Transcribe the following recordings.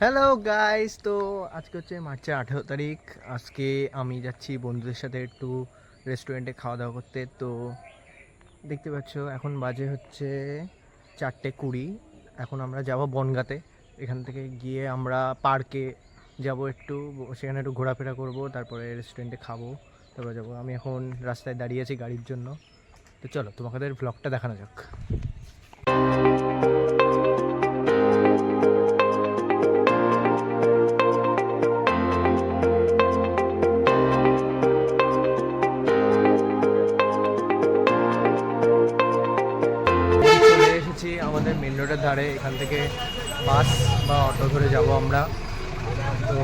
Hello guys, তো আজকে হচ্ছে মার্চের 18 তারিখ। আজকে আমি যাচ্ছি বন্ধুদের সাথে একটু রেস্টুরেন্টে খাওয়া দাওয়া করতে। তো দেখতে পাচ্ছ এখন বাজে হচ্ছে 4:20। এখন আমরা যাব বনগাঁতে। এখান থেকে গিয়ে আমরা পার্কে যাব, একটু সেখানে একটু ঘোরাফেরা করব, তারপরে রেস্টুরেন্টে খাবো, তারপরে যাবো। আমি এখন রাস্তায় দাঁড়িয়ে আছি গাড়ির জন্য। তো চলো তোমাদের ব্লগটা দেখানো যাক। চলে এসেছি আমাদের মেন রোডের ধারে। এখান থেকে বাস বা অটো ধরে যাব আমরা। তো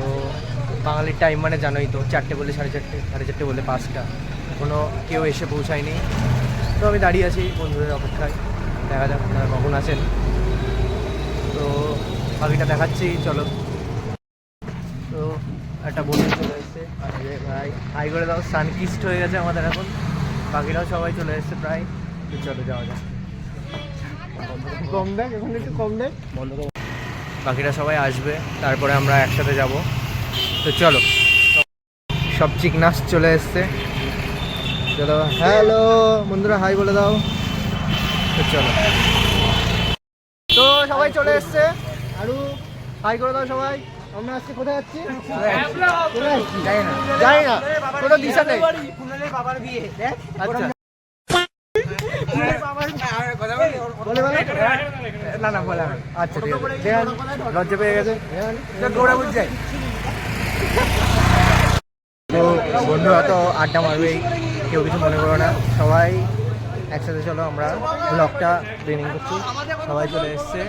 বাঙালির টাইম মানে জানোই তো, 4টে বলে 4:30, 4:30 বলে 5টা, এখনও কেউ এসে পৌঁছায়নি। তো আমি দাঁড়িয়ে আছি বন্ধুদের অপেক্ষায়, দেখা যাক আপনারা কখন আসেন। তো বাকিটা দেখাচ্ছি, চলো। তো একটা বন্ধু চলে এসছে, ভাই হাই করে দাও। সানকিস্ট হয়ে গেছে আমাদের এখন, বাকিরাও সবাই চলে এসছে প্রায়। তো চলো যাওয়া যাক। কম দেখ, এখন একটু কম দেখ। বাকিরা সবাই আসবে, তারপরে আমরা একসাথে যাব। তো চলো, সব চিকনাস চলে এসছে। চলো, হ্যালো বন্ধুরা, হাই বলে দাও। তো চলো, তো সবাই চলে এসছে। আরও হাই করে দাও সবাই। আমরা আজকে কোথায় যাচ্ছি জানি না, কোনো দিশা নেই। বাবার বিয়ে, আচ্ছা না না বলে আচ্ছা ঠিক আছে। লজ্জা পেয়ে গেছে, তো বন্ধুরা তো আড্ডা মারবেই, কেউ কিছু মনে করো না। সবাই একসাথে চলো, আমরা ব্লগটা ট্রেনিং করছি। সবাই চলে এসছে,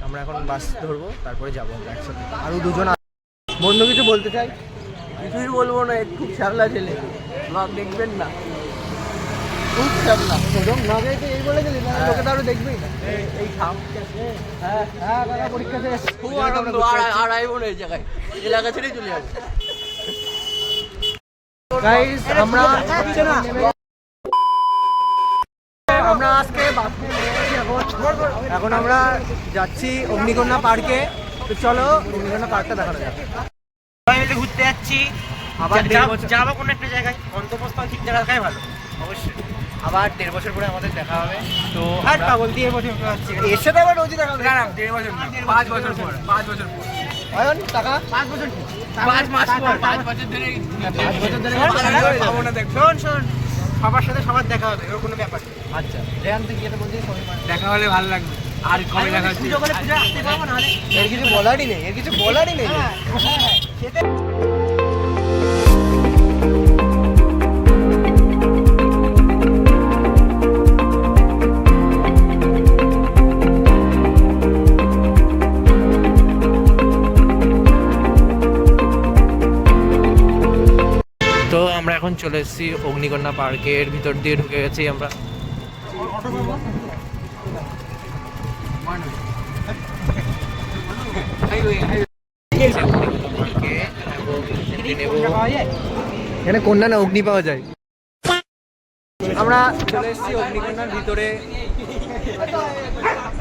আমরা এখন বাস ধরবো, তারপরে যাবো আমরা একসাথে। আরও দুজন বন্ধু কিছু বলতে চাই। কিছুই বলবো না, খুব শ্যামলা ছেলে, ব্লগ দেখবেন না, খুব শ্যামলা। না গেছে এই বলে গেলি, না লোকে তো আরো দেখবেই না। এই খাম হ্যাঁ হ্যাঁ দাদা, পরীক্ষা শেষ, খুব আনন্দ। আর আইব না এই জায়গায়, এলাকা ছেড়েই চলে যাবো। গাইস আমরা আজকে এখন আমরা যাচ্ছি অগ্নিকন্যা পার্কে। তো চলো অগ্নিকন্যা পার্কটা দেখানো যাক। সবাই মিলে ঘুরতে যাচ্ছি, আবার যাবো কোনো একটা জায়গায়, গন্তব্যস্থল ঠিক জায়গা দেখাই ভালো। অবশ্যই আবার 1.5 বছর পরে আমাদের দেখা হবে। তো আর পাগল দিয়ে বছর যাচ্ছি, এর সাথে আবার রোজই দেখা হবে। না 1.5 বছর না, 5 বছর পর, 5 বছর পর, অয়ন টাকা 5 বছর, 5 মাস পর, 5 বছর ধরে, 5 বছর ধরে পাবো না। দেখ শোন সবার সাথে সবার দেখা হবে, এর কোনো ব্যাপার নেই। আচ্ছা রেহান তুই যেটা বলছিস সবই মানে দেখা হলে ভালো লাগবে। আর কবে দেখা হচ্ছে? এর কিছু বলারই নেই, এর কিছু বলারই নেই। তো আমরা এখন চলে এসেছি অগ্নিকন্যা পার্কের ভিতর দিয়ে, ঢুকে গেছি আমরা। এখানে কন্যা না অগ্নি পাওয়া যায়। আমরা চলে এসেছি অগ্নিকন্যার ভিতরে,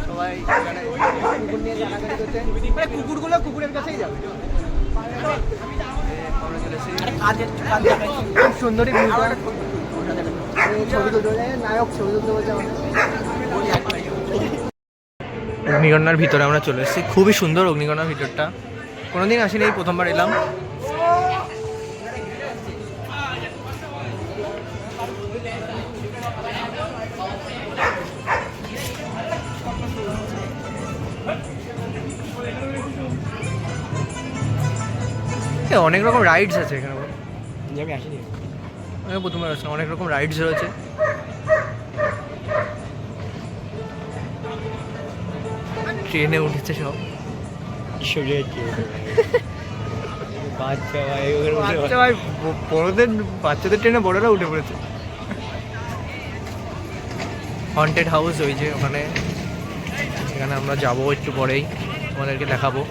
সবাই এখানে কুকুর নিয়ে জানাজানি করছে। মানে কুকুরগুলো কুকুরের কাছেই যাবে। আমরা চলে এসেছি, খুব সুন্দরী ছবি তুলতে বলছে, নায়ক ছবি তুলতে বলছে আমাদের। অগ্নিকন্যার ভিতরে আমরা চলে এসেছি, খুবই সুন্দর অগ্নিকন্যার ভিতরটা। কোনোদিন আসিনি, এই প্রথমবার এলাম। অনেক রকম রাইডস আছে এখানে, আমি আসিনি, আমি প্রথমবার আসলাম। অনেক রকম রাইডস রয়েছে। ট্রেনে উঠেছে সব, বাচ্চা ভাই, বড়দের, বাচ্চাদের ট্রেনে বড়রা উঠে পড়েছে। হন্টেড হাউস ওই যে ওখানে, এখানে আমরা যাবো একটু পরেই, আমাদেরকে দেখাবো।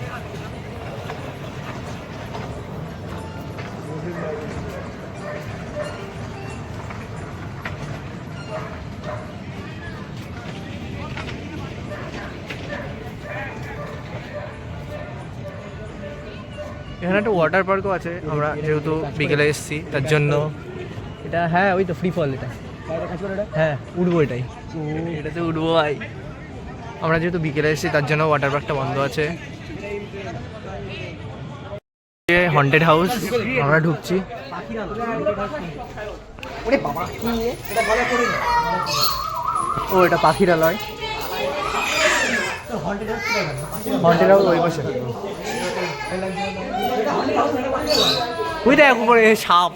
এখানে একটা ওয়াটার পার্কও আছে, আমরা যেহেতু বিকেলে এসেছি তার জন্য। এটা হ্যাঁ ওই তো ফ্রি ফল এটা, হ্যাঁ উঠবো এটাই, এটাতে উঠবো ভাই। আমরা যেহেতু বিকেলে এসেছি তার জন্য ওয়াটার পার্কটা বন্ধ আছে। হন্টেড হাউস, আমরা ঢুকছি। ও এটা পাখিরালয়, হন্টেড হাউস ওই পাশে। ওই দেখ উপরে সাপ,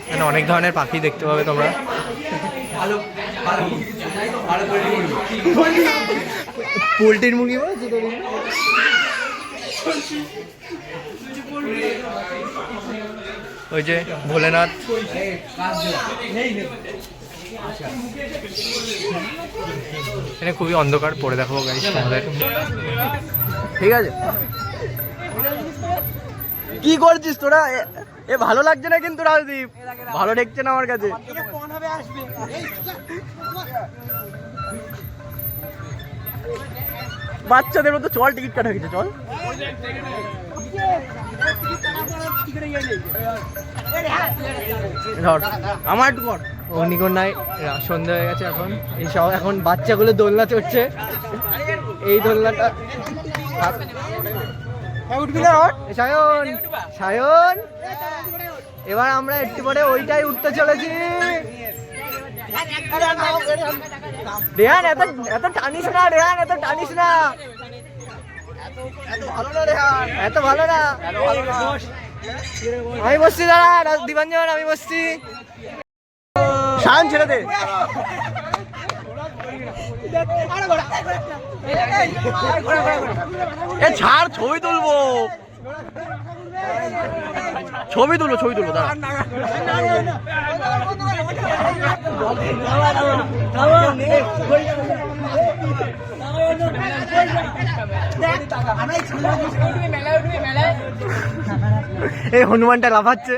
এখানে অনেক ধরনের পাখি দেখতে পাবে তোমরা। পোল্ট্রির মুরগি ওই যে ভোলেনাথ। এখানে খুবই অন্ধকার, পরে দেখাবো গাইস তোমাদের, ঠিক আছে? কি করছিস তোরা? এ ভালো লাগছে না কিন্তু রাজদীপ, ভালো দেখছে না আমার কাছে। বাচ্চাদের মতো চল, টিকিট কাটা হয়েছে, চল। আমার একটু কর। অগ্নিকন্যায় সন্ধ্যা হয়ে গেছে এখন, এইসব এখন বাচ্চাগুলো দোলনা চড়ছে। এই দোলনাটা সায়ন, সায়ন এবার আমরা একটু পরে ওইটাই উঠতে চলেছি। রেহান এত এত টানিস না, রেহান এত টানিস না, এত ভালো না। আমি বসছি, দাঁড়া দিবাঞ্জন, আমি বসছি। শান ছেড়ে দে। এ ছাড়, ছবি তুলবো, ছবি তুলবো, ছবি তুলবো, দাঁড়া। এই হনুমানটা লাফাচ্ছে।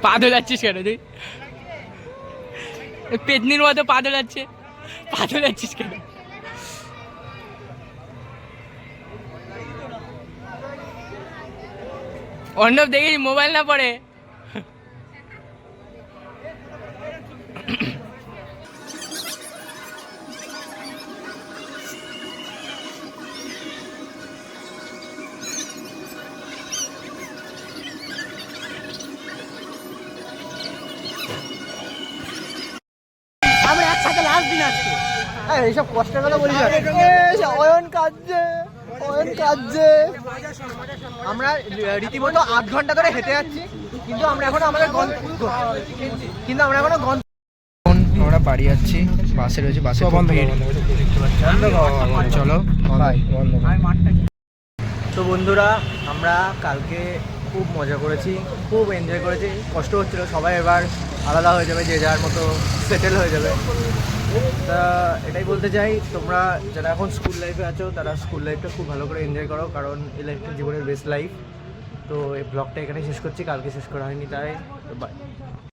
পা ধোলাচ্ছিস কেন তুই? পেতনির মতো পা ধোলাচ্ছে, পা ধোলাচ্ছিস কেন? অর্ণব দেখেছি মোবাইল না পড়ে। আমরা একসাথে লাস্ট দিন আজকে। এইসব কষ্টের কথা বলি না, অয়ন কাঁদছে, অয়ন কাঁদছে। আমরা রীতিমতো 8 ঘন্টা ধরে হেঁটে যাচ্ছি, কিন্তু আমরা এখনো আমাদের আমরা বাড়ি যাচ্ছি। বাসে রয়েছে, বাসে চলো। তো বন্ধুরা, আমরা কালকে খুব মজা করেছি, খুব এনজয় করেছি। কষ্ট হচ্ছিল, সবাই এবার আলাদা হয়ে যাবে, যে যার মতো সেটেল হয়ে যাবে। তা এটাই বলতে চাই, তোমরা যারা এখন স্কুল লাইফে আছো তারা স্কুল লাইফটা খুব ভালো করে এনজয় করো, কারণ এই লাইফটা জীবনের বেস্ট লাইফ। তো এই ব্লগটা এখানে শেষ করছি, কালকে শেষ করা হয়নি, তাই বাই।